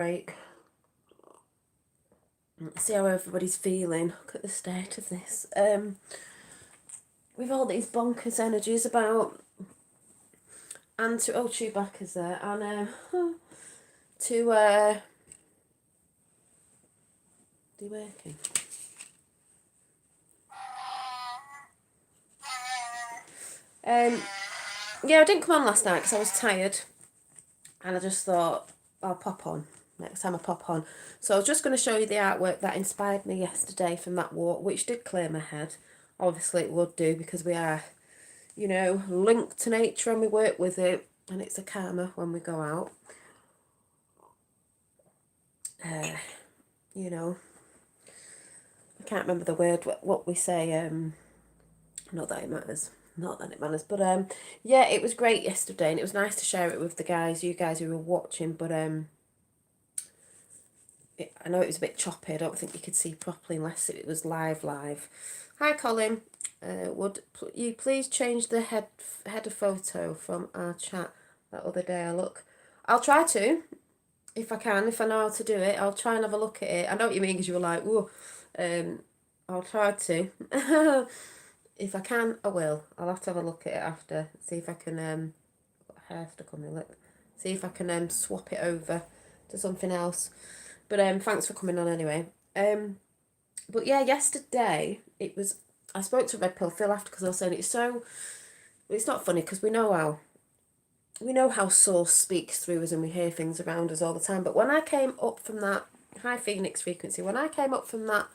break. See how everybody's feeling. Look at the state of this. With all these bonkers energies about and to Chewbacca's there and to they working. Yeah, I didn't come on last night because I was tired, and I just thought I'll pop on next time I pop on. So I was just going to show you the artwork that inspired me yesterday from that walk, which did clear my head. Obviously it would do because we are, you know, linked to nature and we work with it, and it's a karma when we go out. You know, I can't remember the word, what we say, not that it matters. Not that it matters, but yeah, it was great yesterday, and it was nice to share it with the guys, you guys who were watching. But I know it was a bit choppy. I don't think you could see properly unless it was live. Hi, Colin. Would you please change the header photo from our chat that other day? I'll try to, if I can, if I know how to do it. I'll try and have a look at it. I know what you mean because you were like, "Whoa," I'll try to. If I can, I will. I'll have to have a look at it after. See if I can, got hair stuck on my lip. See if I can swap it over to something else. But thanks for coming on anyway. But yeah, yesterday I spoke to Red Pill Phil after because I was saying it's not funny because we know how source speaks through us and we hear things around us all the time. But when I came up from that high Phoenix frequency, when I came up from that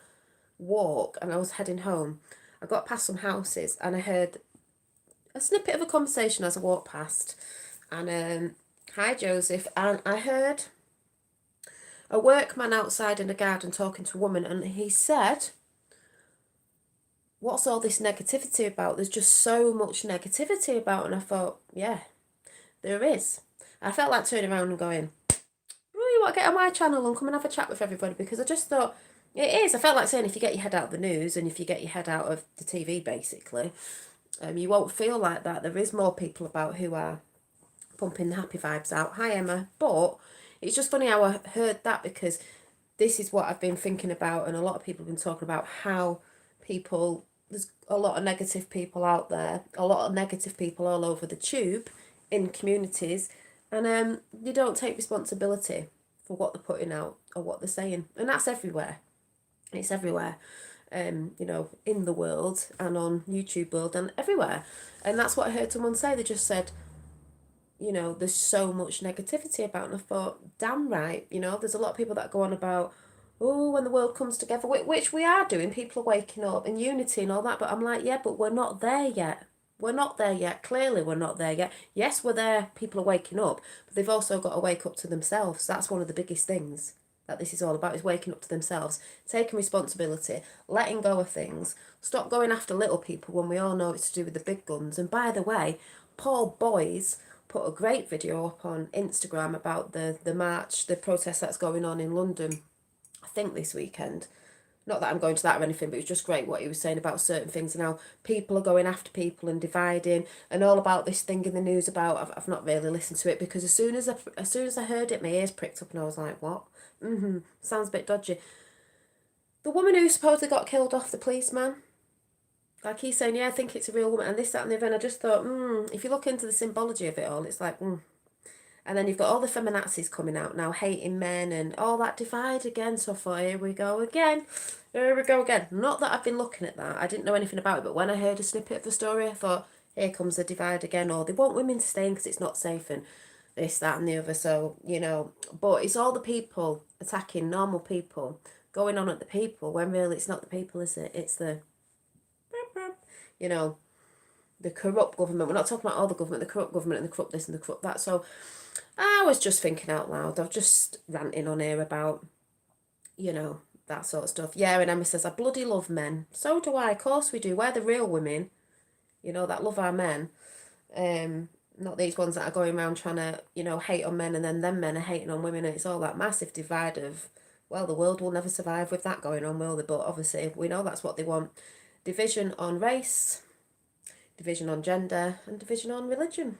walk and I was heading home, I got past some houses and I heard a snippet of a conversation as I walked past. And hi Joseph, and I heard a workman outside in the garden talking to a woman, and he said, "What's all this negativity about? There's just so much negativity about." And I thought, yeah, there is. I felt like turning around and going, "Oh, you want to get on my channel and come and have a chat with everybody?" Because I just thought, it is. I felt like saying if you get your head out of the news and if you get your head out of the TV, basically, you won't feel like that. There is more people about who are pumping the happy vibes out. Hi, Emma. But it's just funny how I heard that because this is what I've been thinking about, and a lot of people have been talking about how there's a lot of negative people out there, a lot of negative people all over the tube in communities, and they don't take responsibility for what they're putting out or what they're saying. And that's everywhere. It's everywhere, you know, in the world and on YouTube world and everywhere. And that's what I heard someone say. They just said, you know, there's so much negativity about, and I thought, damn right, you know, there's a lot of people that go on about, oh, when the world comes together, which we are doing, people are waking up in unity and all that, but I'm like, yeah, but we're not there yet. We're not there yet. Clearly, we're not there yet. Yes, we're there. People are waking up, but they've also got to wake up to themselves. That's one of the biggest things that this is all about, is waking up to themselves, taking responsibility, letting go of things, stop going after little people when we all know it's to do with the big guns. And by the way, Paul Boyes put a great video up on Instagram about the march, the protest that's going on in London, I think this weekend. Not that I'm going to that or anything, but it was just great what he was saying about certain things and how people are going after people and dividing, and all about this thing in the news about, I've not really listened to it because as soon as I heard it, my ears pricked up and I was like, what? Sounds a bit dodgy. The woman who supposedly got killed off the policeman, like he's saying, yeah, I think it's a real woman and this, that and the other. And I just thought, if you look into the symbology of it all, it's like, And then you've got all the feminazis coming out now, hating men and all that divide again. So I thought, here we go again. Not that I've been looking at that. I didn't know anything about it. But when I heard a snippet of the story, I thought, here comes the divide again. Or they want women to stay in because it's not safe and this, that and the other. So, you know, but it's all the people attacking normal people, going on at the people, when really it's not the people, is it? It's the, you know, the corrupt government. We're not talking about all the government, the corrupt government and the corrupt this and the corrupt that. So I was just thinking out loud. I was just ranting on here about, you know, that sort of stuff. Yeah, and Emma says, I bloody love men. So do I. Of course we do. We're the real women, you know, that love our men. Not these ones that are going around trying to, you know, hate on men and then them men are hating on women. And it's all that massive divide of, well, the world will never survive with that going on, will they? But obviously we know that's what they want. Division on race, division on gender, and division on religion,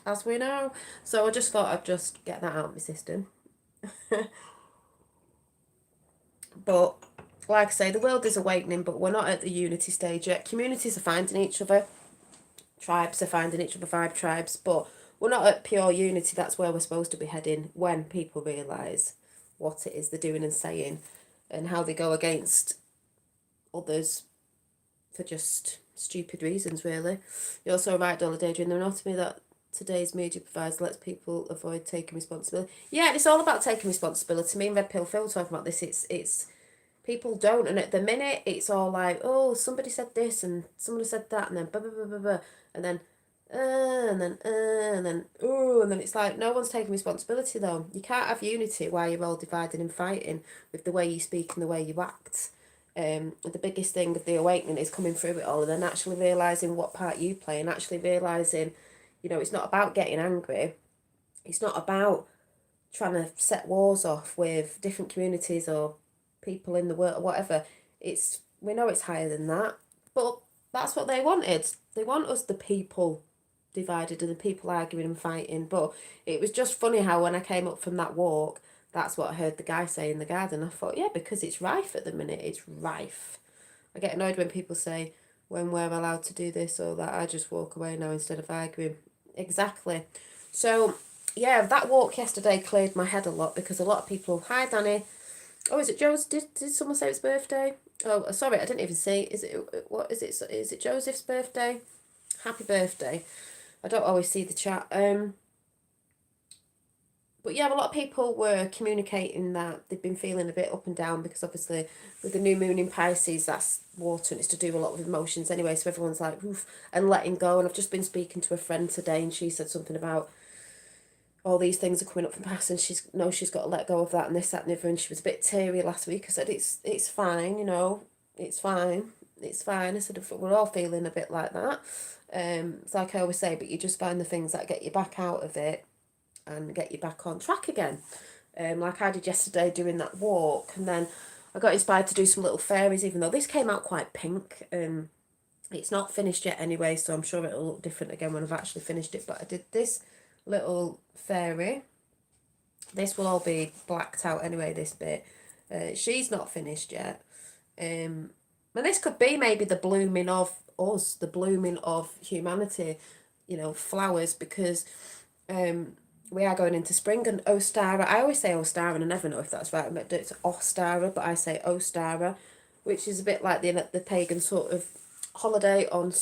as we know. So I just thought I'd just get that out of my system. But like I say, the world is awakening, but we're not at the unity stage yet. Communities are finding each other, tribes are finding each other, 5 tribes, but we're not at pure unity. That's where we're supposed to be heading when people realise what it is they're doing and saying and how they go against others for just stupid reasons, really. You're also right, Dollar Daydream. They're not to me that today's media provides lets people avoid taking responsibility. Yeah, it's all about taking responsibility. Me and Red Pill Phil talking about this. It's people don't, and at the minute it's all like, oh, somebody said this and somebody said that, and then blah blah blah blah blah, and then and then oh, and then it's like no one's taking responsibility though. You can't have unity while you're all divided and fighting with the way you speak and the way you act. The biggest thing of the awakening is coming through it all and then actually realising what part you play and actually realising, it's not about getting angry. It's not about trying to set wars off with different communities or people in the world or whatever. We know it's higher than that, but that's what they wanted. They want us, the people, divided and the people arguing and fighting. But it was just funny how when I came up from that walk, that's what I heard the guy say in the garden. I thought, yeah, because it's rife at the minute. It's rife. I get annoyed when people say, when we're allowed to do this or that. I just walk away now instead of arguing. Exactly. So, yeah, that walk yesterday cleared my head a lot because a lot of people, hi Danny. Oh, is it Joe's? Did someone say it's birthday? Oh, sorry, I didn't even see. Is it, what is it? Is it Joseph's birthday? Happy birthday. I don't always see the chat. But yeah, a lot of people were communicating that they've been feeling a bit up and down because obviously with the new moon in Pisces, that's water and it's to do a lot with emotions anyway. So everyone's like, oof, and letting go. And I've just been speaking to a friend today and she said something about all these things are coming up from past and she's got to let go of that and this, that and the other. And she was a bit teary last week. I said, it's fine, it's fine. It's fine. I said, we're all feeling a bit like that. It's like I always say, but you just find the things that get you back out of it and get you back on track again. Like I did yesterday doing that walk, and then I got inspired to do some little fairies, even though this came out quite pink. It's not finished yet anyway, so I'm sure it'll look different again when I've actually finished it. But I did this little fairy. This will all be blacked out anyway, this bit. She's not finished yet. And this could be maybe the blooming of us, the blooming of humanity, flowers, because we are going into spring and Ostara. I always say Ostara and I never know if that's right. It's Ostara, but I say Ostara, which is a bit like the pagan sort of holiday on,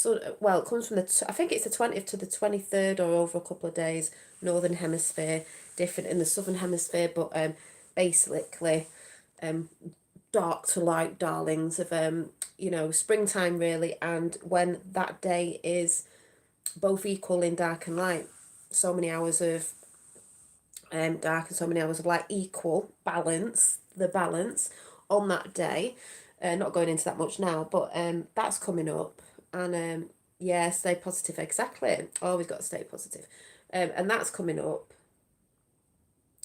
well, it comes from I think it's the 20th to the 23rd or over a couple of days, northern hemisphere, different in the southern hemisphere, but basically dark to light darlings of springtime really, and when that day is both equal in dark and light, so many hours of dark and so many hours of light, equal the balance on that day. Not going into that much now, but that's coming up, and yeah, stay positive. Exactly, always got to stay positive, and that's coming up.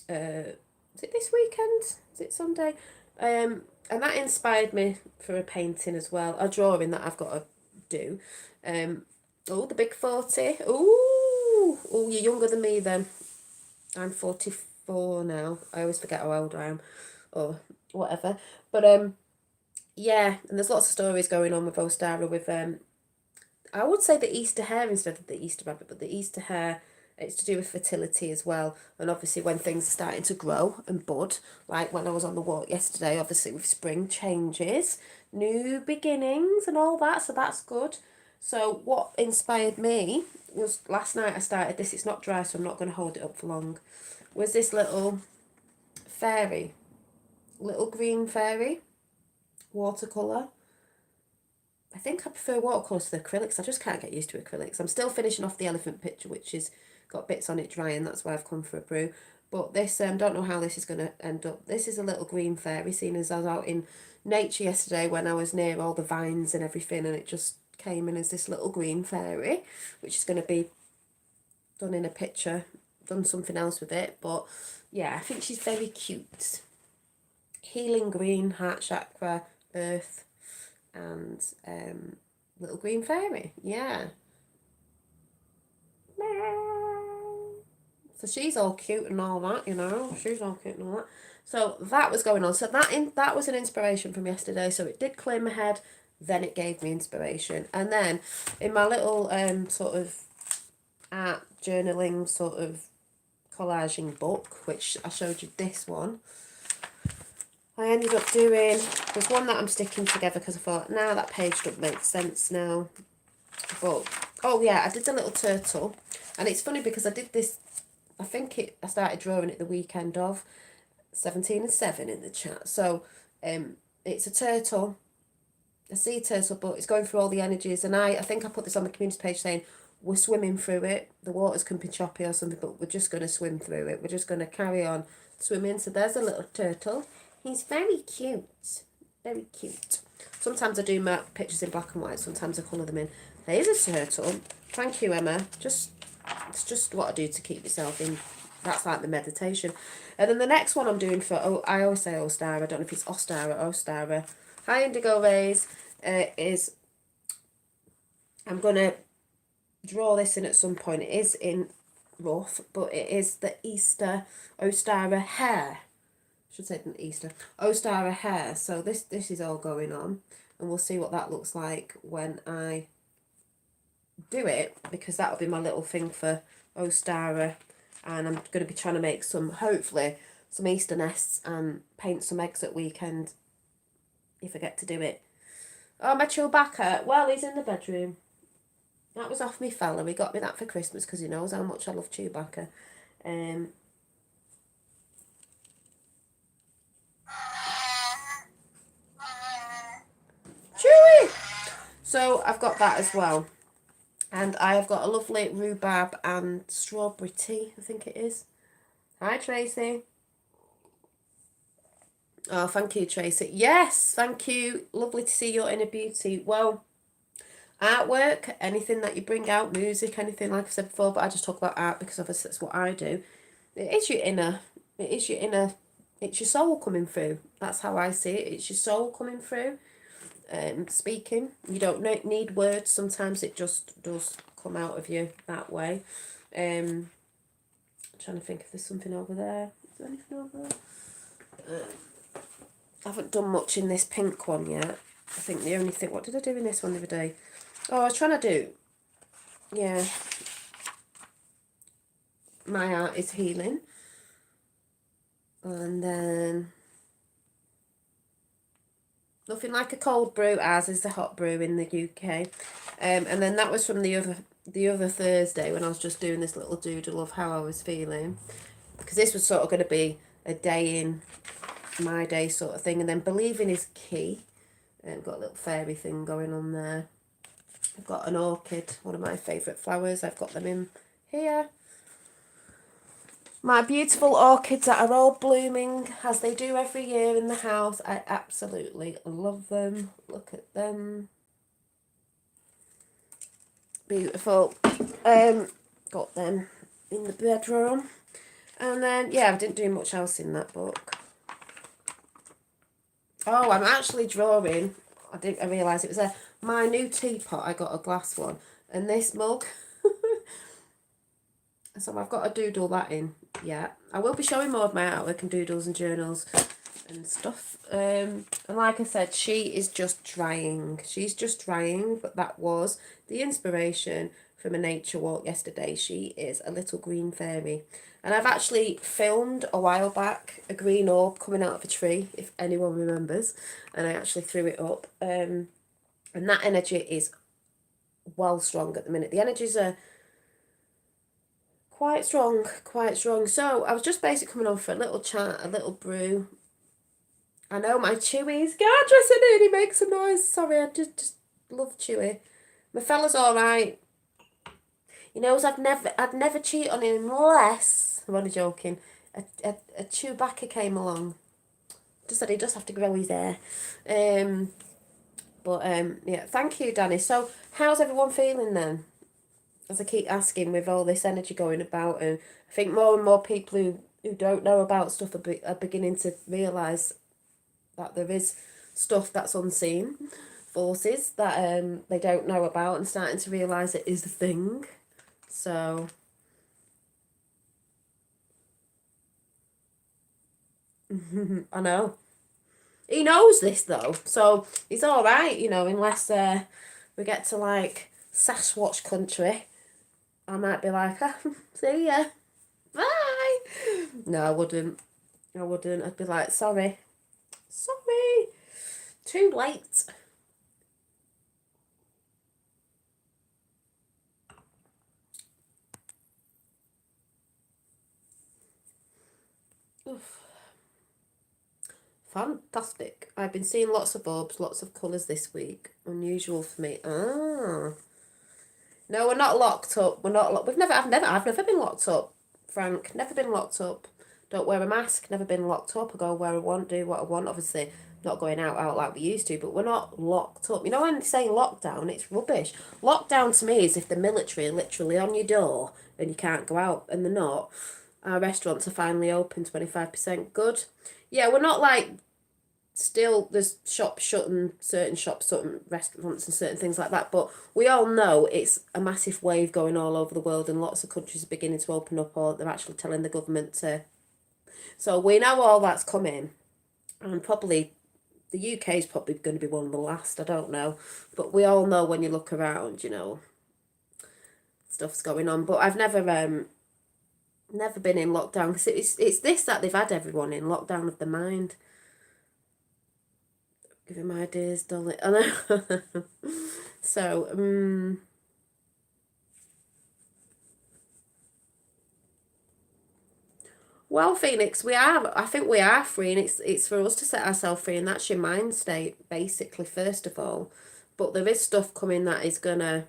Is it this weekend? Is it Sunday? And that inspired me for a painting as well, a drawing that I've got to do. Oh, the big 40. Oh, you're younger than me then. I'm 44 now. I always forget how old I am, or whatever. But yeah, and there's lots of stories going on with Ostara with I would say the Easter hare instead of the Easter rabbit, but the Easter hare, it's to do with fertility as well. And obviously when things are starting to grow and bud, like when I was on the walk yesterday, obviously with spring changes, new beginnings and all that, so that's good. So what inspired me was last night I started this, it's not dry so I'm not going to hold it up for long, was this little fairy, little green fairy, watercolour. I think I prefer watercolours to the acrylics. I just can't get used to acrylics. I'm still finishing off the elephant picture, which is got bits on it drying. That's why I've come for a brew. But this, don't know how this is going to end up. This is a little green fairy, seen as I was out in nature yesterday when I was near all the vines and everything, and it just came in as this little green fairy, which is going to be done in a picture, done something else with it. But yeah, I think she's very cute. Healing green, heart chakra, earth, and little green fairy, yeah. So she's all cute and all that, you know. She's all cute and all that. So that was going on. So that was an inspiration from yesterday. So it did clear my head. Then it gave me inspiration. And then in my little sort of art journaling sort of collaging book, which I showed you this one, I ended up doing, there's one that I'm sticking together because I thought, now that page doesn't make sense now. But, oh yeah, I did the little turtle. And it's funny because I did this, I started drawing it the weekend of 17 and 7 in the chat. So, it's a turtle, a sea turtle, but it's going through all the energies. And I think I put this on the community page saying, we're swimming through it. The waters can be choppy or something, but we're just going to swim through it. We're just going to carry on swimming. So there's a little turtle. He's very cute. Very cute. Sometimes I do my pictures in black and white. Sometimes I colour them in. There's a turtle. Thank you, Emma. It's just what I do to keep myself in. That's like the meditation. And then the next one I'm doing for, I always say Ostara. I don't know if it's Ostara or Ostara. Hi, Indigo Rays. Is I'm going to draw this in at some point. It is in rough, but it is the Easter Ostara hair. Should say an Easter Ostara hair. So this is all going on, and we'll see what that looks like when I do it, because that'll be my little thing for Ostara. And I'm going to be trying to make hopefully some Easter nests and paint some eggs at weekend if I get to do it. Oh, my Chewbacca, well, he's in the bedroom. That was off me fella. He got me that for Christmas because he knows how much I love Chewbacca. Chewy! So I've got that as well. And I have got a lovely rhubarb and strawberry tea, I think it is. Hi, Tracy. Oh, thank you, Tracy. Yes, thank you. Lovely to see your inner beauty. Well, artwork, anything that you bring out, music, anything, like I said before, but I just talk about art because obviously that's what I do. It's your inner, it's your soul coming through. That's how I see it. It's your soul coming through. Speaking. You don't need words. Sometimes it just does come out of you that way. I'm trying to think if there's something over there. Is there anything over there? I haven't done much in this pink one yet. I think the only thing... What did I do in this one the other day? Oh, I was trying to do... Yeah. My art is healing. And then... Nothing like a cold brew, as is the hot brew in the UK. And then that was from the other Thursday when I was just doing this little doodle of how I was feeling. Because this was sort of going to be a day in my day sort of thing. And then believing is key. I've got a little fairy thing going on there. I've got an orchid, one of my favourite flowers. I've got them in here. My beautiful orchids that are all blooming, as they do every year in the house. I absolutely love them. Look at them. Beautiful. Got them in the bedroom. And then, yeah, I didn't do much else in that book. Oh, I'm actually drawing. I realised it was my new teapot. I got a glass one. And this mug. So I've got to doodle that in. Yeah, I will be showing more of my artwork and doodles and journals and stuff. And like I said, she is just trying. She's just trying, but that was the inspiration from a nature walk yesterday. She is a little green fairy. And I've actually filmed a while back a green orb coming out of a tree, if anyone remembers. And I actually threw it up. And that energy is well strong at the minute. The energies are quite strong, quite strong. So I was just basically coming on for a little chat, a little brew. I know my Chewy's gorgeous and he makes a noise. Sorry, I just love Chewy. My fella's alright. He knows I'd never cheat on him unless, I'm only joking, a Chewbacca came along. Just said he does have to grow his hair. Yeah, thank you, Danny. So how's everyone feeling then? As I keep asking, with all this energy going about, and I think more and more people who don't know about stuff are beginning to realise that there is stuff that's unseen, forces that they don't know about, and starting to realise it is a thing. So I know. He knows this though, so he's all right, you know. Unless we get to like Sasquatch country, I might be like, see ya, bye. No, I wouldn't. I wouldn't. I'd be like, sorry, sorry, too late. Oof. Fantastic. I've been seeing lots of orbs, lots of colours this week. Unusual for me. Ah. No, we're not locked up. We're not locked. I've never been locked up, Frank. Never been locked up. Don't wear a mask. Never been locked up. I go where I want, do what I want. Obviously, not going out like we used to, but we're not locked up. You know when they say lockdown, it's rubbish. Lockdown to me is if the military are literally on your door and you can't go out, and they're not. Our restaurants are finally open, 25% good. Yeah, we're not like still there's shops shutting, certain shops, certain restaurants and certain things like that, but we all know it's a massive wave going all over the world and lots of countries are beginning to open up, or they're actually telling the government to. So we know all that's coming, and probably the UK is probably going to be one of the last, I don't know, but we all know when you look around, you know, stuff's going on. But I've never been in lockdown, because it's this that they've had everyone in lockdown of the mind. Give him ideas, darling. I know. So, well, Phoenix, we are. I think we are free, and it's for us to set ourselves free, and that's your mind state, basically, first of all. But there is stuff coming that is gonna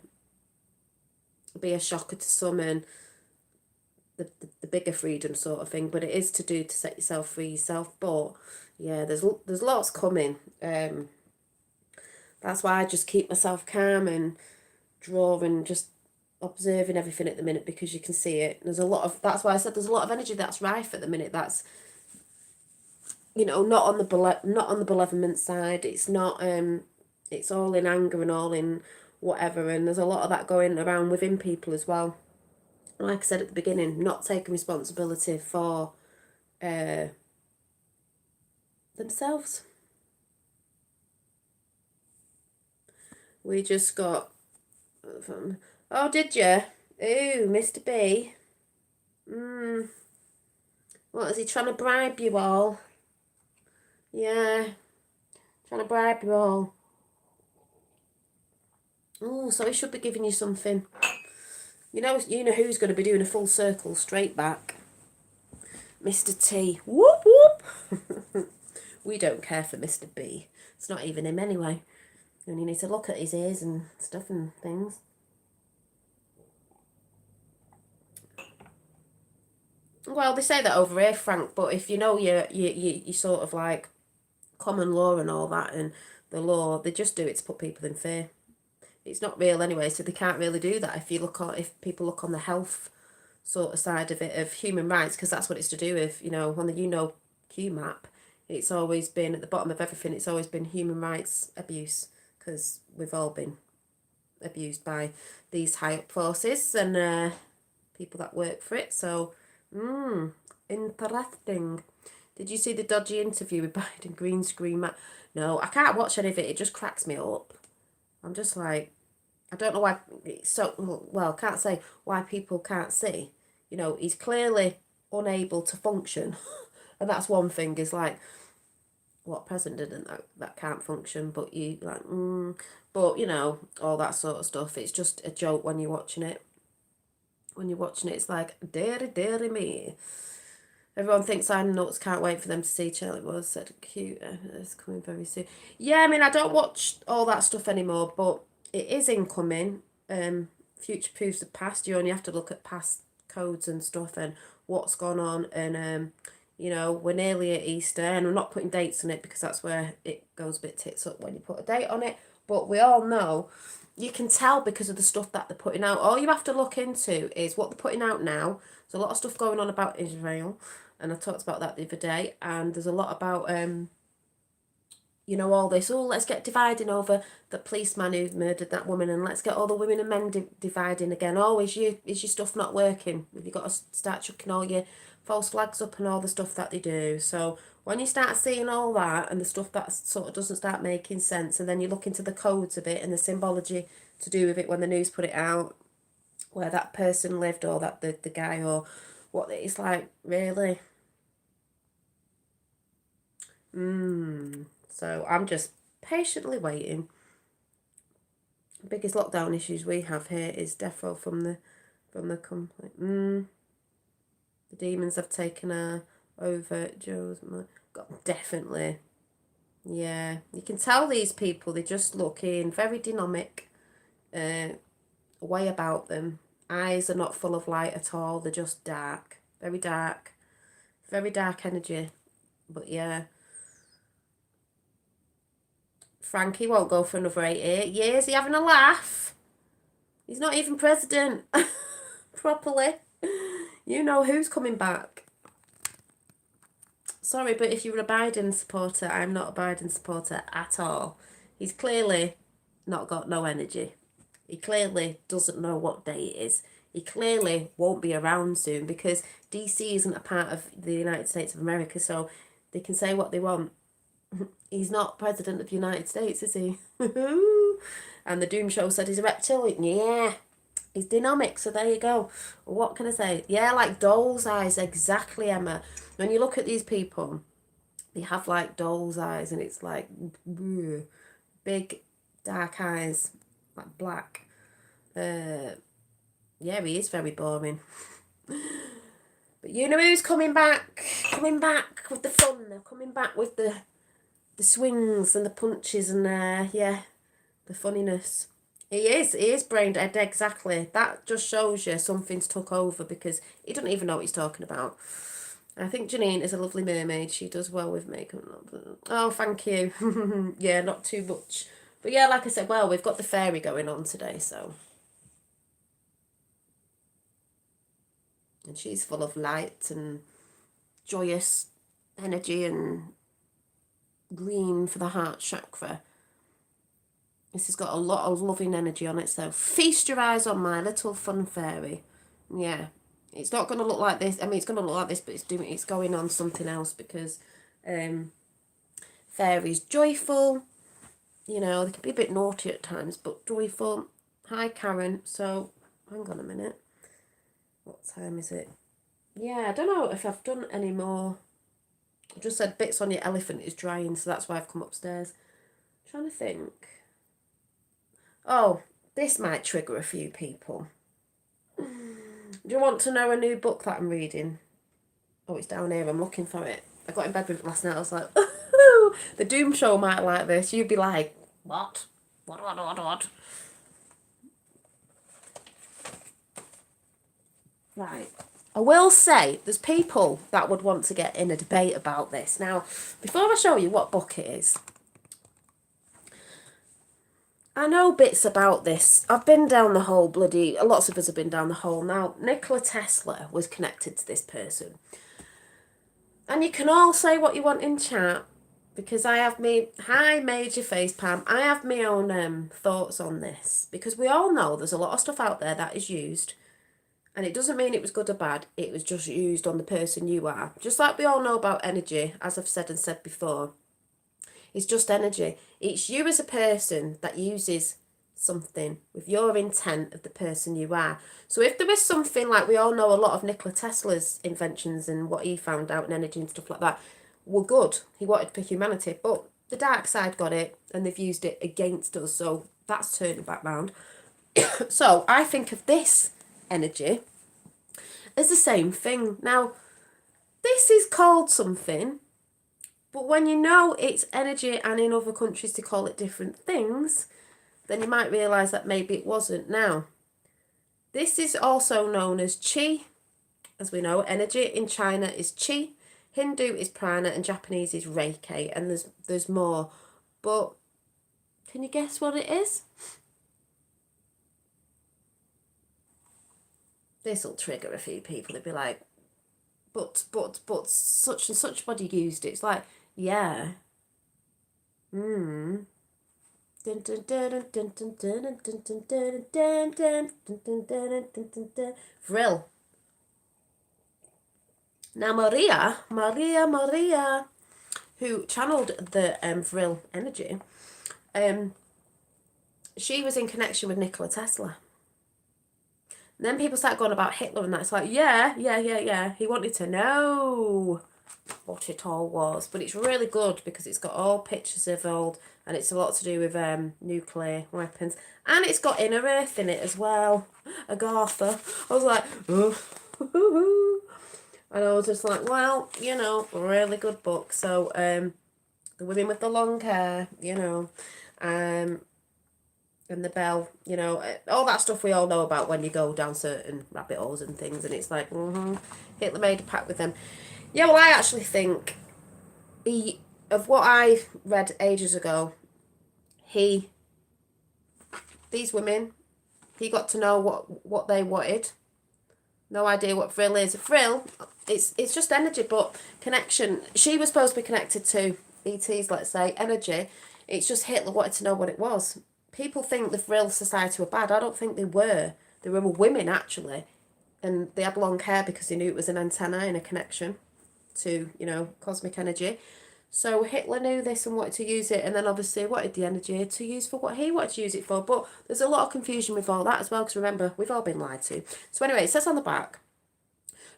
be a shocker to some, and the bigger freedom sort of thing. But it is to do to set yourself free yourself. But yeah, there's lots coming. That's why I just keep myself calm and draw and just observing everything at the minute, because you can see it. There's a lot of, that's why I said there's a lot of energy that's rife at the minute. That's, you know, not on the malevolent side. It's not it's all in anger and all in whatever, and there's a lot of that going around within people as well. Like I said at the beginning, not taking responsibility for themselves. We just got, oh, did you? Ooh, Mr. B. What, is he trying to bribe you all? Yeah, trying to bribe you all. Oh, so he should be giving you something. You know who's going to be doing a full circle straight back? Mr. T. Whoop whoop. We don't care for Mr. B. It's not even him anyway. And you need to look at his ears and stuff and things. Well, they say that over here, Frank, but if you know you sort of like common law and all that, and the law, they just do it to put people in fear. It's not real anyway, so they can't really do that if people look on the health sort of side of it, of human rights, because that's what it's to do with, you know, on the QMAP, it's always been at the bottom of everything, it's always been human rights abuse, because we've all been abused by these high up forces and people that work for it. So, interesting. Did you see the dodgy interview with Biden green screen? No, I can't watch any of it. It just cracks me up. I'm just like, I don't know why it's so, well, can't say why people can't see. You know, he's clearly unable to function. And that's one thing, is like, what president didn't that can't function, but you like, but you know, all that sort of stuff. It's just a joke when you're watching it. When you're watching it, it's like, dearie me. Everyone thinks I'm nuts, can't wait for them to see Charlie Was said cute. It's coming very soon. Yeah, I mean, I don't watch all that stuff anymore, but it is incoming. Future proofs the past. You only have to look at past codes and stuff and what's gone on, and you know, we're nearly at Easter, and I'm not putting dates on it because that's where it goes a bit tits up when you put a date on it. But we all know, you can tell because of the stuff that they're putting out. All you have to look into is what they're putting out now. There's a lot of stuff going on about Israel, and I talked about that the other day, and there's a lot about you know, all this, let's get dividing over the policeman who murdered that woman, and let's get all the women and men dividing again. Oh, is your stuff not working? Have you got to start chucking all your false flags up and all the stuff that they do? So When you start seeing all that and the stuff that sort of doesn't start making sense, and then you look into the codes of it and the symbology to do with it when the news put it out, where that person lived, or that the guy, or what, it's like, really? So I'm just patiently waiting. The biggest lockdown issues we have here is defo from the company. The demons have taken over Joe's. God, definitely. Yeah, you can tell these people, they just look in very dynamic, way about them. Eyes are not full of light at all. They're just dark, very dark energy. But yeah, Frankie won't go for another 8 years. He having a laugh? He's not even president properly. You know who's coming back. Sorry, but if you're a Biden supporter, I'm not a Biden supporter at all. He's clearly not got no energy. He clearly doesn't know what day it is. He clearly won't be around soon because DC isn't a part of the United States of America, so they can say what they want. He's not president of the United States, is he? And the Doom Show said he's a reptilian. Yeah, he's dynamic, so there you go. What can I say? Yeah, like doll's eyes, exactly, Emma. When you look at these people, they have like doll's eyes, and it's like big dark eyes, like black. Yeah, he is very boring. But you know who's coming back? Coming back with the fun. They're coming back with the swings and the punches and yeah, the funniness. He is brain dead, exactly. That just shows you something's took over because he doesn't even know what he's talking about. I think Janine is a lovely mermaid. She does well with makeup. Oh, thank you. Yeah, not too much. But yeah, like I said, well, we've got the fairy going on today, so. And she's full of light and joyous energy and green for the heart chakra. This has got a lot of loving energy on it, so feast your eyes on my little fun fairy. Yeah, it's not going to look like this. I mean, it's going to look like this, but it's going on something else because fairy's joyful. You know, they can be a bit naughty at times, but joyful. Hi, Karen. So, hang on a minute. What time is it? Yeah, I don't know if I've done any more. I just said bits on your elephant is drying, so that's why I've come upstairs. I'm trying to think. Oh, this might trigger a few people. Do you want to know a new book that I'm reading? Oh, it's down here. I'm looking for it. I got in bed with it last night. I was like, ooh, the Doom Show might like this. You'd be like, what? What? Right. I will say there's people that would want to get in a debate about this. Now, before I show you what book it is, I know bits about this. I've been down the whole lots of us have been down the hole. Now, Nikola Tesla was connected to this person. And you can all say what you want in chat, because I have hi Major Facepalm, I have my own thoughts on this. Because we all know there's a lot of stuff out there that is used, and it doesn't mean it was good or bad, it was just used on the person you are. Just like we all know about energy, as I've said and said before. It's just energy. It's you as a person that uses something with your intent of the person you are. So if there is something like, we all know a lot of Nikola Tesla's inventions and what he found out in energy and stuff like that were good. He wanted for humanity, but the dark side got it and they've used it against us. So that's turning back round. So I think of this energy as the same thing. Now, this is called something, but when you know it's energy and in other countries to call it different things, then you might realise that maybe it wasn't. Now, this is also known as Qi. As we know, energy in China is Qi, Hindu is Prana, and Japanese is Reiki, and there's more. But can you guess what it is? This will trigger a few people. They'll be like, but such and such body used it. It's like, yeah. Vril. Now Maria. who channeled the Vril energy, she was in connection with Nikola Tesla. And then people start going about Hitler and that. It's like, yeah. He wanted to know what it all was. But it's really good because it's got all pictures of old, and it's a lot to do with nuclear weapons. And it's got Inner Earth in it as well. Agatha. I was like, oh. And I was just like, well, really good book. So, the women with the long hair, and the bell, all that stuff we all know about when you go down certain rabbit holes and things, and it's like, Hitler made a pact with them. Yeah, well, I actually think of what I read ages ago, these women, he got to know what they wanted. No idea what Vril is. Vril, it's just energy, but connection. She was supposed to be connected to ETs, let's say, energy. It's just Hitler wanted to know what it was. People think the Vril society were bad. I don't think they were. They were women, actually. And they had long hair because they knew it was an antenna and a connection to, cosmic energy. So Hitler knew this and wanted to use it, and then obviously wanted the energy to use for what he wanted to use it for. But there's a lot of confusion with all that as well, because remember, we've all been lied to. So anyway, it says on the back,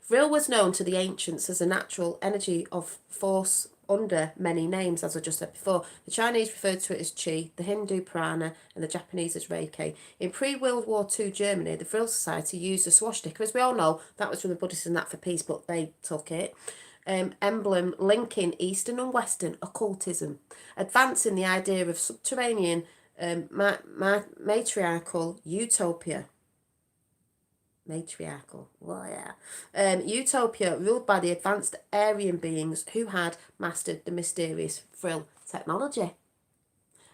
Vril was known to the ancients as a natural energy of force under many names, as I just said before. The Chinese referred to it as Qi, the Hindu Prana, and the Japanese as Reiki. In pre-World War II Germany, the Vril Society used a swastika. As we all know, that was from the Buddhists and that for peace, but they took it. Emblem linking Eastern and Western occultism, advancing the idea of subterranean matriarchal utopia. Utopia ruled by the advanced Aryan beings who had mastered the mysterious Vril technology.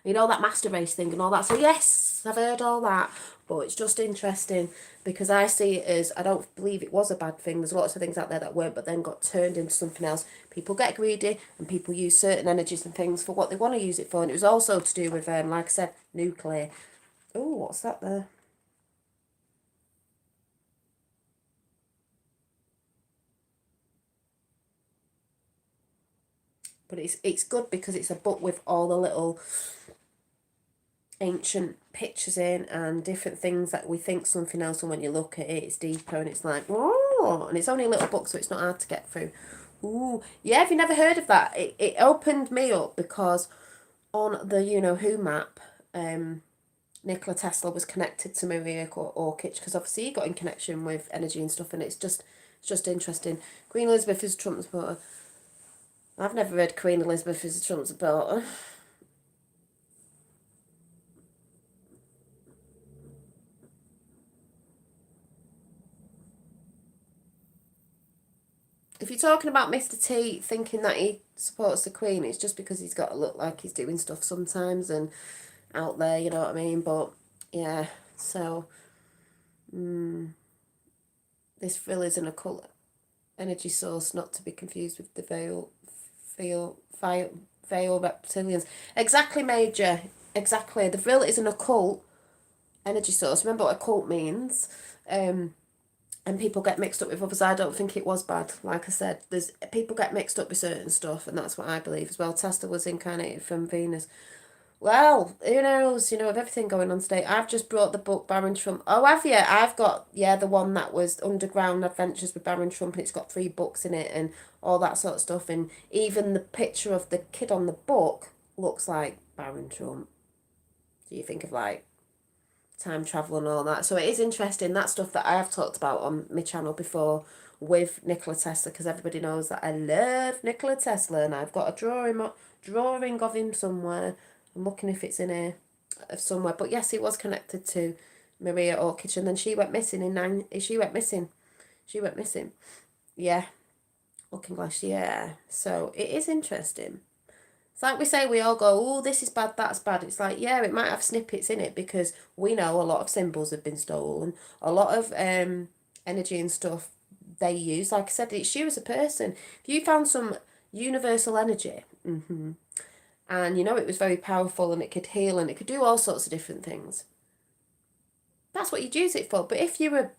That master race thing and all that. So yes, I've heard all that, but it's just interesting because I see it as, I don't believe it was a bad thing. There's lots of things out there that weren't, but then got turned into something else. People get greedy and people use certain energies and things for what they want to use it for. And it was also to do with, like I said, nuclear. Oh, what's that there? But it's good because it's a book with all the little ancient pictures in and different things that we think something else, and when you look at it, it's deeper and it's like, oh, and it's only a little book, so it's not hard to get through. Ooh, yeah, if you never heard of that, it opened me up because on the Who map, Nikola Tesla was connected to Maria Orchid because obviously he got in connection with energy and stuff, and it's just interesting. Queen Elizabeth is Trump supporter. I've never read Queen Elizabeth is a Trump supporter. If you're talking about Mr. T thinking that he supports the Queen, it's just because he's got to look like he's doing stuff sometimes and out there, you know what I mean? But yeah, so this Vril is an occult energy source, not to be confused with the veil reptilians. Exactly, Major. Exactly. The Vril is an occult energy source. Remember what occult means. And people get mixed up with others. I don't think it was bad. Like I said, there's people get mixed up with certain stuff, and that's what I believe as well. Tesla was incarnated from Venus. Well, who knows? With everything going on today. I've just brought the book Baron Trump. Oh, have you? I've got, the one that was Underground Adventures with Baron Trump, and it's got 3 books in it and all that sort of stuff. And even the picture of the kid on the book looks like Baron Trump. Do you think of time travel and all that? So it is interesting, that stuff that I have talked about on my channel before with Nikola Tesla, because everybody knows that I love Nikola Tesla, and I've got a drawing of him somewhere. I'm looking if it's in here somewhere, but yes, it was connected to Maria Orchid, and then she went missing she went missing. Yeah, looking glass. Yeah, so it is interesting. It's like we say, we all go, oh, this is bad, that's bad. It's like, yeah, it might have snippets in it because we know a lot of symbols have been stolen. A lot of energy and stuff they use. Like I said, it's you as a person. If you found some universal energy, and it was very powerful and it could heal and it could do all sorts of different things, that's what you'd use it for. But if you were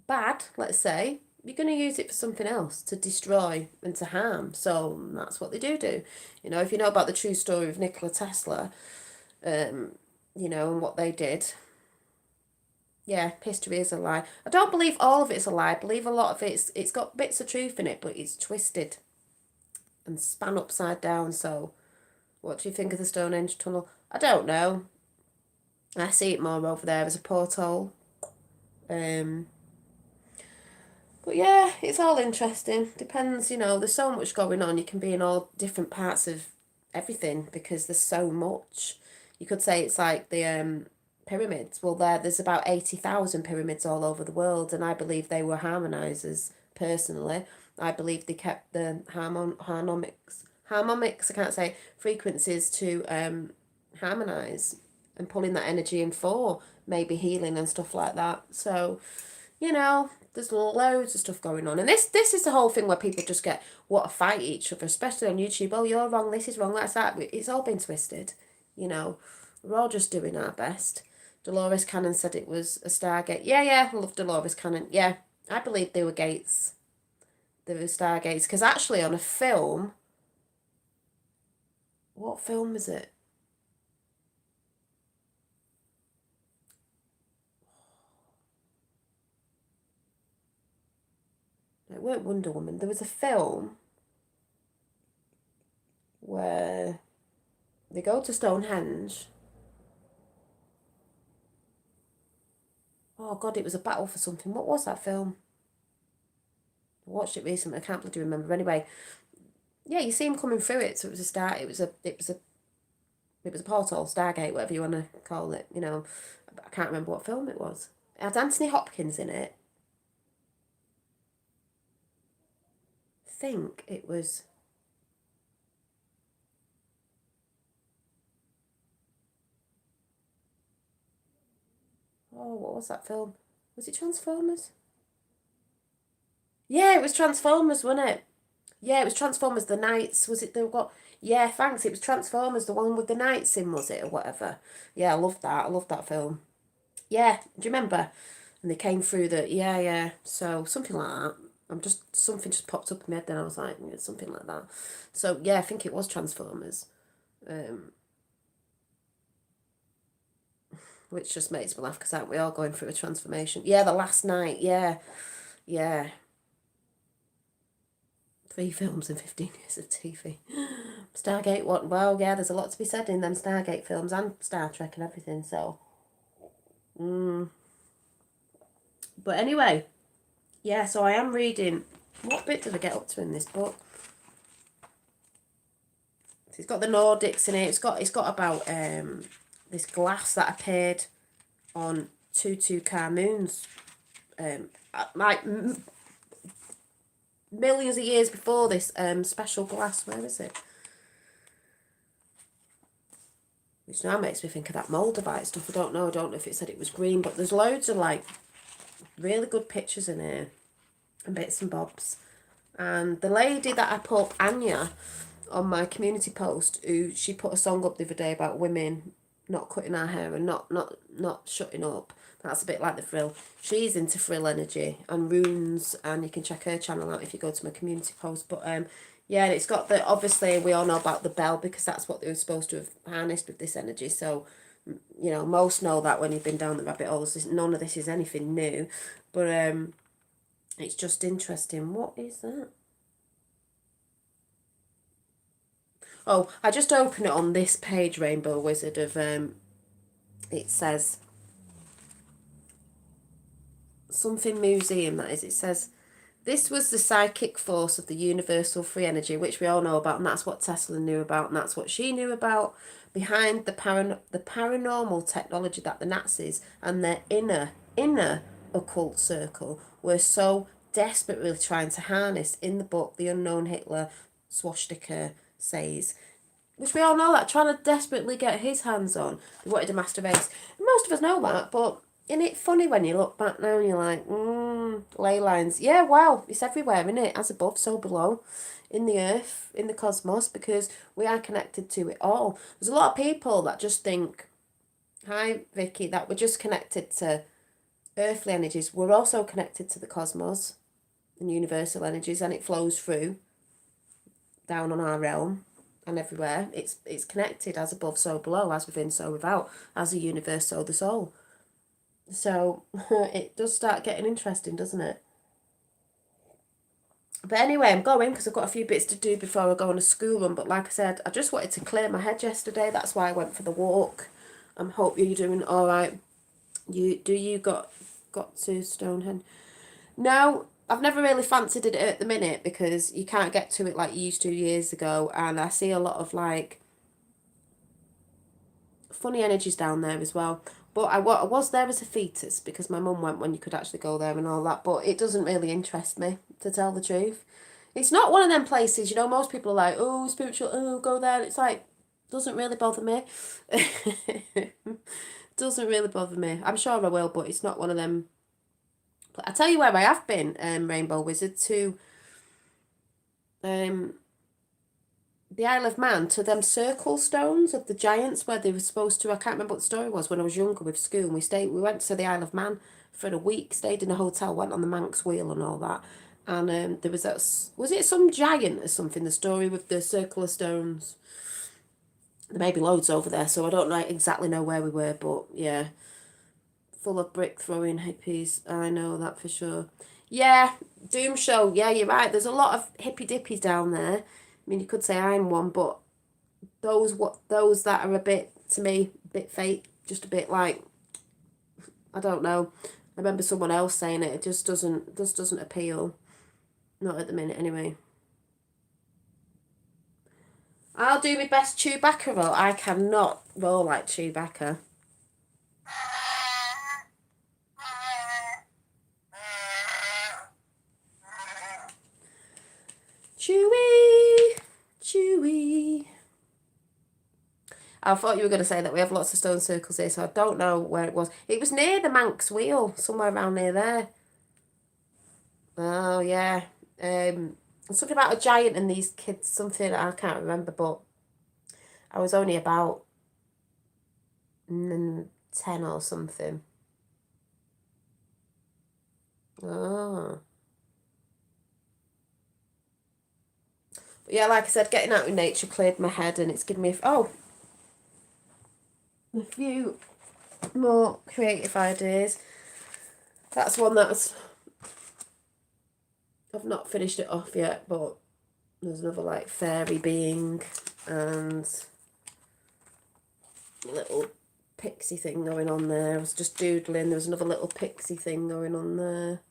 bad, let's say, you're going to use it for something else, to destroy and to harm. So that's what they do. You know, if you know about the true story of Nikola Tesla, you know, and what they did. Yeah, history is a lie. I don't believe all of it's a lie. I believe a lot of it's got bits of truth in it, but it's twisted and span upside down. So, what do you think of the Stonehenge tunnel? I don't know. I see it more over there as a porthole. Um, but yeah, it's all interesting. Depends, you know, there's so much going on. You can be in all different parts of everything because there's so much. You could say it's like the pyramids. Well, there's about 80,000 pyramids all over the world, and I believe they were harmonizers personally. I believe they kept the harmonics, I can't say, frequencies to harmonize and pulling that energy in for maybe healing and stuff like that. So, you know, there's loads of stuff going on. And this is the whole thing where people just want to fight each other, especially on YouTube. Oh, you're wrong, this is wrong, that's that. It's all been twisted, you know. We're all just doing our best. Dolores Cannon said it was a Stargate. Yeah, I love Dolores Cannon. Yeah, I believe they were gates. They were Stargates. Because actually on a film, what film is it? It weren't Wonder Woman. There was a film where they go to Stonehenge. Oh God, it was a battle for something. What was that film? I watched it recently. I can't bloody remember. Anyway, yeah, you see him coming through it. So it was a star. It was a portal, Stargate, whatever you want to call it. You know, I can't remember what film it was. It had Anthony Hopkins in it. I think it was. Oh, what was that film? Was it Transformers? Yeah, it was Transformers, wasn't it? Yeah, it was Transformers. The Knights, was it? They got. Yeah, thanks. It was Transformers, the one with the Knights in, was it, or whatever? Yeah, I loved that. I loved that film. Yeah, do you remember? And they came through the. Yeah. So something like that. Something just popped up in my head. Then I was like, yeah, something like that. So yeah, I think it was Transformers. Um, which just makes me laugh because aren't we all going through a transformation? Yeah, the last night. Yeah. 3 films in 15 years of TV. Stargate, what? Well, yeah, there's a lot to be said in them Stargate films and Star Trek and everything. So, but anyway, yeah. So I am reading. What bit did I get up to in this book? It's got the Nordics in it. It's got about this glass that appeared on Tutankhamun's moons, like millions of years before this special glass. Where is it? Which now makes me think of that Moldavite stuff. I don't know if it said it was green, but there's loads of like really good pictures in here and bits and bobs. And the lady that I put, Anya, on my community post, she put a song up the other day about women not cutting our hair and not shutting up. That's a bit like the frill. She's into frill energy and runes, and you can check her channel out if you go to my community post. But yeah, and it's got the, obviously we all know about the bell because that's what they were supposed to have harnessed with this energy. So, you know, most know that when you've been down the rabbit holes. None of this is anything new, but it's just interesting. What is that? Oh, I just opened it on this page, Rainbow Wizard, of it says something museum, that is. It says this was the psychic force of the universal free energy, which we all know about, and that's what Tesla knew about, and that's what she knew about, behind the paranormal technology that the Nazis and their inner occult circle were so desperately trying to harness. In the book, the unknown Hitler swastika says, which we all know, that trying to desperately get his hands on. They wanted a master race. Most of us know that, but isn't it funny when you look back now and you're like, ley lines. Yeah, wow, it's everywhere, isn't it? As above, so below. In the earth, in the cosmos, because we are connected to it all. There's a lot of people that just think, hi Vicky, that we're just connected to earthly energies. We're also connected to the cosmos. and universal energies, and it flows through down on our realm and everywhere. It's connected, as above so below, as within so without, as the universe so the soul. So it does start getting interesting, doesn't it? But anyway, I'm going because I've got a few bits to do before I go on a school run. But like I said, I just wanted to clear my head yesterday. That's why I went for the walk. Hope you're doing all right. You got to Stonehenge? No, I've never really fancied it at the minute because you can't get to it like you used to years ago, and I see a lot of like funny energies down there as well. But I was there as a fetus because my mum went when you could actually go there and all that. But it doesn't really interest me, to tell the truth. It's not one of them places, you know, most people are like, oh, spiritual, oh, go there. It's like, doesn't really bother me. Doesn't really bother me. I'm sure I will, but it's not one of them. I tell you where I have been, Rainbow Wizard, to the Isle of Man, to them circle stones of the giants where they were supposed to. I can't remember what the story was when I was younger with school. And we went to the Isle of Man for a week, stayed in a hotel, went on the Manx wheel and all that. And there was that, was it some giant or something, the story with the circle of stones? There may be loads over there, so I don't exactly know where we were, but yeah. Full of brick throwing hippies, I know that for sure. Yeah, Doom Show, yeah, you're right. There's a lot of hippy dippies down there. I mean, you could say I'm one, but those that are a bit, to me, a bit fake, just a bit like, I don't know. I remember someone else saying it. It just doesn't appeal. Not at the minute, anyway. I'll do my best Chewbacca roll. I cannot roll like Chewbacca. Chewy, Chewy. I thought you were going to say that we have lots of stone circles here, so I don't know where it was. It was near the Manx Wheel, somewhere around near there. Oh, yeah. Something about a giant and these kids, something I can't remember, but I was only about 10 or something. Oh. But yeah, like I said, getting out in nature cleared my head and it's given me a few more creative ideas. That's one that's I've not finished it off yet, but there's another like fairy being and a little pixie thing going on there. I was just doodling. There was another little pixie thing going on there.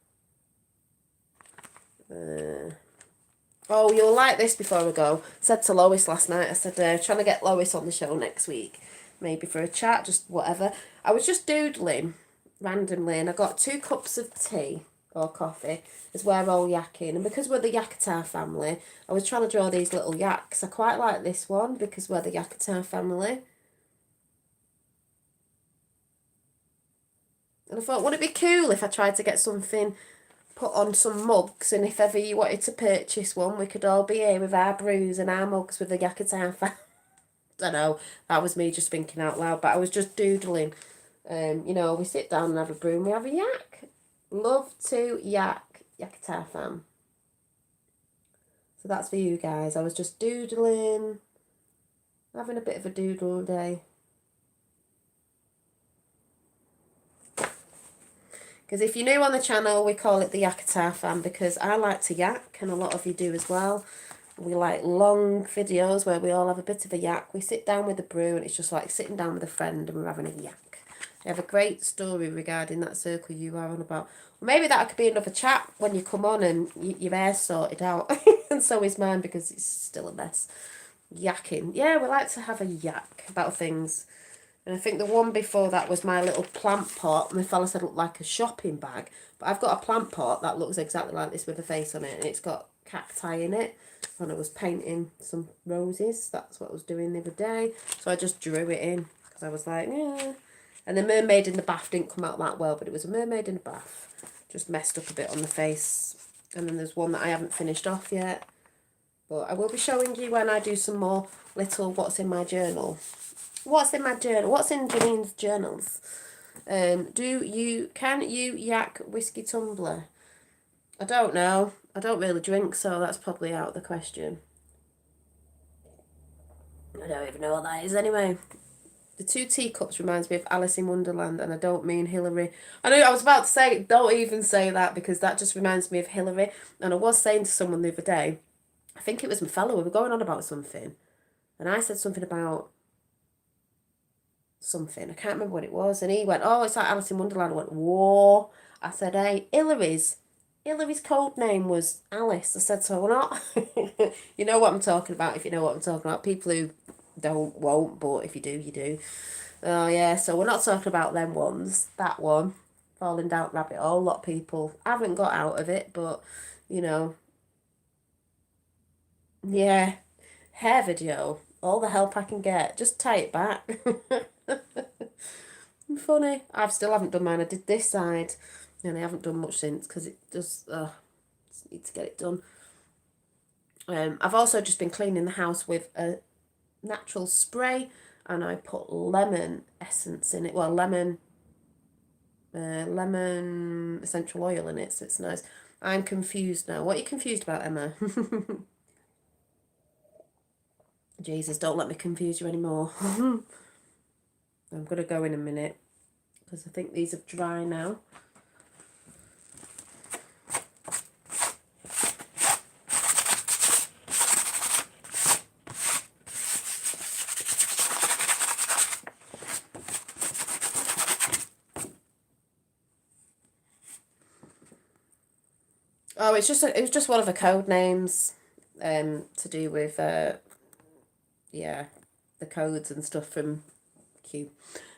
Oh, you'll like this before I go. I said to Lois last night, I said, trying to get Lois on the show next week. Maybe for a chat, just whatever. I was just doodling randomly and I got 2 cups of tea or coffee as we're all yakking. And because we're the Yakutar family, I was trying to draw these little yaks. I quite like this one because we're the Yakutar family. And I thought, would it be cool if I tried to get something put on some mugs, and if ever you wanted to purchase one, we could all be here with our brews and our mugs with the Yakutar fan. I don't know, that was me just thinking out loud, but I was just doodling. You know, we sit down and have a brew and we have a yak. Love to yak, Yakutar fan. So that's for you guys. I was just doodling, having a bit of a doodle day. Because if you're new on the channel, we call it the Yakutar fan because I like to yak and a lot of you do as well. We like long videos where we all have a bit of a yak. We sit down with a brew and it's just like sitting down with a friend and we're having a yak. I have a great story regarding that circle you are on about. Well, maybe that could be another chat when you come on and your hair's sorted out. And so is mine because it's still a mess. Yakking. Yeah, we like to have a yak about things. And I think the one before that was my little plant pot. My fella said it looked like a shopping bag. But I've got a plant pot that looks exactly like this with a face on it. And it's got cacti in it. And I was painting some roses. That's what I was doing the other day. So I just drew it in. Because I was like, yeah. And the mermaid in the bath didn't come out that well. But it was a mermaid in the bath. Just messed up a bit on the face. And then there's one that I haven't finished off yet. But I will be showing you when I do some more little what's in my journal. What's in my journal? What's in Janine's journals? Can you yak whiskey tumbler? I don't know. I don't really drink, so that's probably out of the question. I don't even know what that is anyway. The two teacups reminds me of Alice in Wonderland, and I don't mean Hillary. I know I was about to say, don't even say that because that just reminds me of Hillary. And I was saying to someone the other day, I think it was my fellow, we were going on about something, and I said something about something. I can't remember what it was, and he went, "Oh, it's like Alice in Wonderland." I went, "Whoa!" I said, "Hey, Hillary's code name was Alice." I said, "So we're not." You know what I'm talking about. If you know what I'm talking about, people who don't won't, but if you do, you do. Oh yeah, so we're not talking about them ones. That one, falling down rabbit hole. A lot of people haven't got out of it, but you know, yeah, hair video. All the help I can get. Just tie it back. Funny. I still haven't done mine. I did this side, and I haven't done much since because it just just need to get it done. I've also just been cleaning the house with a natural spray, and I put lemon essence in it. Well, lemon essential oil in it, so it's nice. I'm confused now. What are you confused about, Emma? Jesus, don't let me confuse you anymore. I'm gonna go in a minute because I think these are dry now. Oh, it was just one of the code names, to do with yeah, the codes and stuff from Q.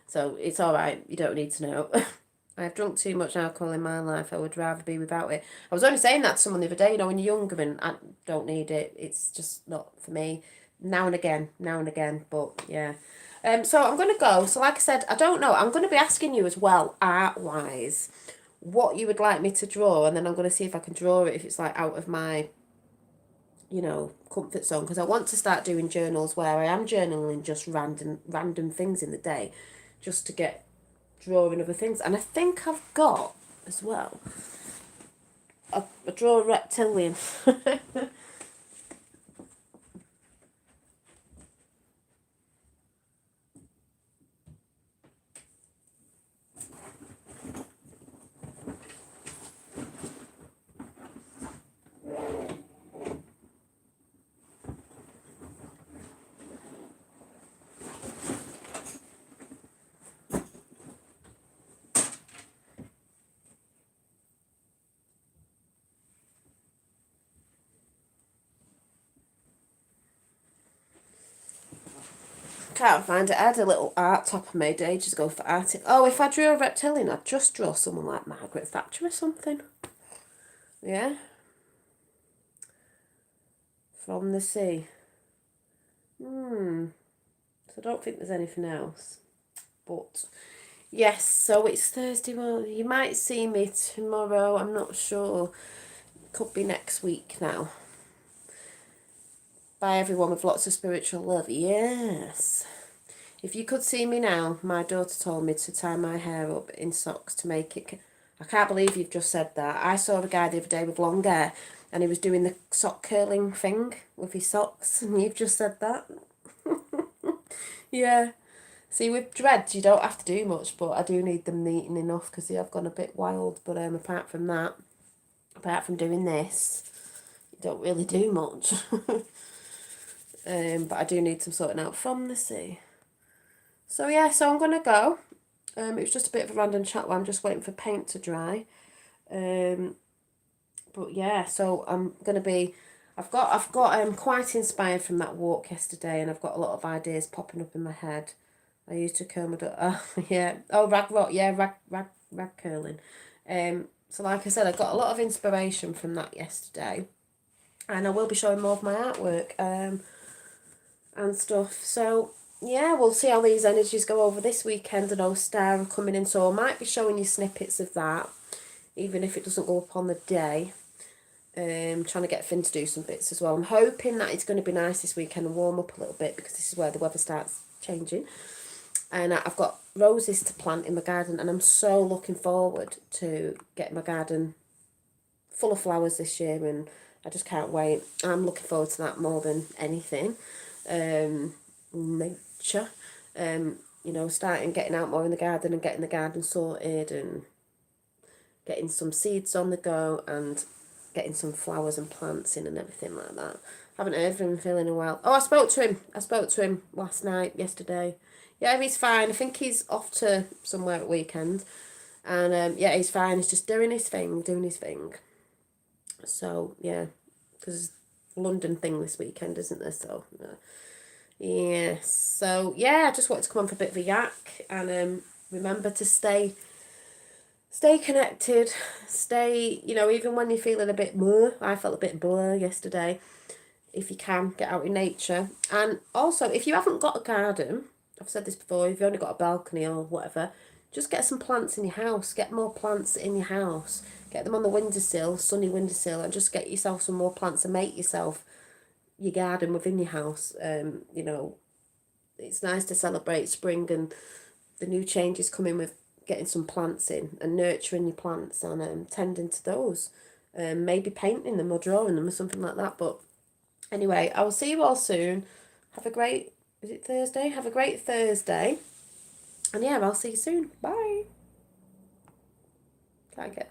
So it's all right. You don't need to know. I've drunk too much alcohol in my life. I would rather be without it. I was only saying that to someone the other day. You know, when you're younger and I don't need it, it's just not for me. Now and again, now and again. But yeah. So I'm gonna go. So like I said, I don't know. I'm gonna be asking you as well, art wise, what you would like me to draw, and then I'm gonna see if I can draw it if it's like out of my, comfort zone, because I want to start doing journals where I am journaling just random things in the day, just to get drawing other things. And I think I've got as well a draw a reptilian. Can't find it. I had a little art top I made ages ago for art. Oh, if I drew a reptilian, I'd just draw someone like Margaret Thatcher or something. Yeah, from the sea. So I don't think there's anything else. But yes, so it's Thursday. Well, you might see me tomorrow. I'm not sure. Could be next week now. By everyone with lots of spiritual love. Yes. If you could see me now, my daughter told me to tie my hair up in socks to make it. I can't believe you've just said that. I saw a guy the other day with long hair and he was doing the sock curling thing with his socks, and you've just said that. Yeah. See, with dreads, you don't have to do much, but I do need them neaten enough because they have gone a bit wild. But apart from that, apart from doing this, you don't really do much. But I do need some sorting out from the sea. So yeah, so I'm gonna go. It was just a bit of a random chat where I'm just waiting for paint to dry. But yeah, so I'm gonna be. I've got quite inspired from that walk yesterday, and I've got a lot of ideas popping up in my head. I used to curl my yeah. Oh, rag rock, yeah, rag curling. So like I said, I got a lot of inspiration from that yesterday, and I will be showing more of my artwork and stuff. So yeah, we'll see how these energies go over this weekend. I know Star are coming in, so I might be showing you snippets of that, even if it doesn't go up on the day. Trying to get Finn to do some bits as well. I'm hoping that it's going to be nice this weekend and warm up a little bit because this is where the weather starts changing. And I've got roses to plant in my garden, and I'm so looking forward to getting my garden full of flowers this year, and I just can't wait. I'm looking forward to that more than anything. Nature. You know, starting getting out more in the garden and getting the garden sorted and getting some seeds on the go and getting some flowers and plants in and everything like that. Haven't heard from him feeling a while. Oh, I spoke to him. I spoke to him last night, yesterday. Yeah, he's fine. I think he's off to somewhere at weekend. And yeah, he's fine. He's just doing his thing, doing his thing. So, yeah, because London thing this weekend, isn't there? So, yeah. So, yeah, I just wanted to come on for a bit of a yak and remember to stay connected, stay, you know, even when you're feeling a bit blur. I felt a bit blur yesterday. If you can, get out in nature. And also, if you haven't got a garden, I've said this before, if you've only got a balcony or whatever, just get some plants in your house. Get more plants in your house. Get them on the windowsill, sunny windowsill, and just get yourself some more plants and make yourself your garden within your house. You know, it's nice to celebrate spring and the new changes coming with getting some plants in and nurturing your plants and tending to those. Maybe painting them or drawing them or something like that. But anyway, I will see you all soon. Have a great, is it Thursday? Have a great Thursday. And yeah, I'll see you soon. Bye. Can't get